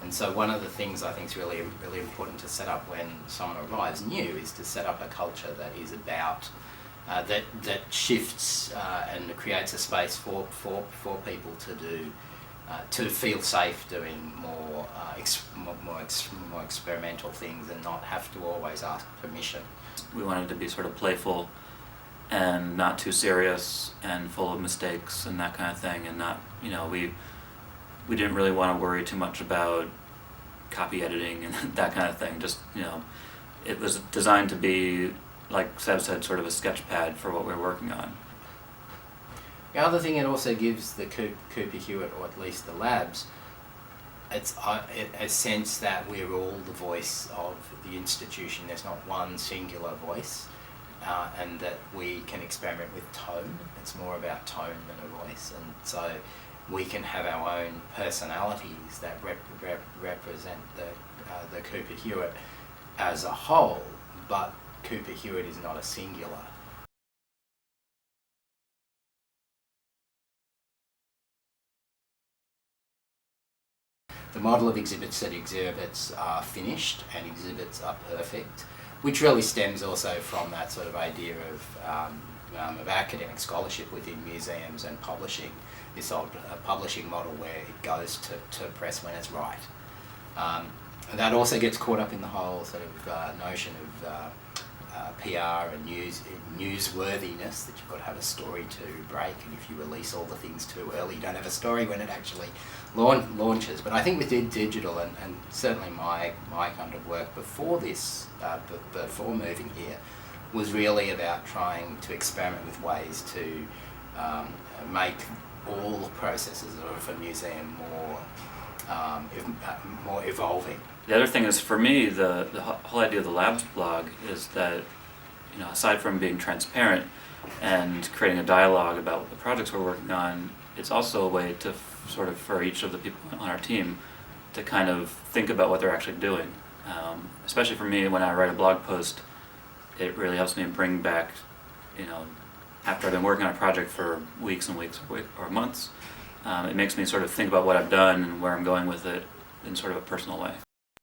And so one of the things I think is really, really important to set up when someone arrives new is to set up a culture that is about, that shifts and creates a space for people to do, to feel safe doing more experimental things and not have to always ask permission. We wanted to be sort of playful and not too serious and full of mistakes and that kind of thing, and not, we didn't really want to worry too much about copy editing and that kind of thing. Just, it was designed to be, like Seb said, sort of a sketch pad for what we're working on. The other thing it also gives the Cooper Hewitt, or at least the labs, it's a sense that we're all the voice of the institution. There's not one singular voice, and that we can experiment with tone. It's more about tone than a voice, and so we can have our own personalities that represent the Cooper Hewitt as a whole, but Cooper Hewitt is not a singular. The model of exhibits are finished and exhibits are perfect, which really stems also from that sort of idea of academic scholarship within museums and publishing, this old publishing model where it goes to press when it's right. And that also gets caught up in the whole sort of notion of PR and newsworthiness, that you've got to have a story to break, and if you release all the things too early, you don't have a story when it actually launches. But I think with digital, and certainly my kind of work before this, before moving here, was really about trying to experiment with ways to make all the processes of a museum more evolving. The other thing is, for me, the whole idea of the Labs blog is that, aside from being transparent and creating a dialogue about what the projects we're working on, it's also a way to sort of, for each of the people on our team, to kind of think about what they're actually doing. Especially for me, when I write a blog post, it really helps me bring back, after I've been working on a project for weeks and weeks or months, it makes me sort of think about what I've done and where I'm going with it in sort of a personal way.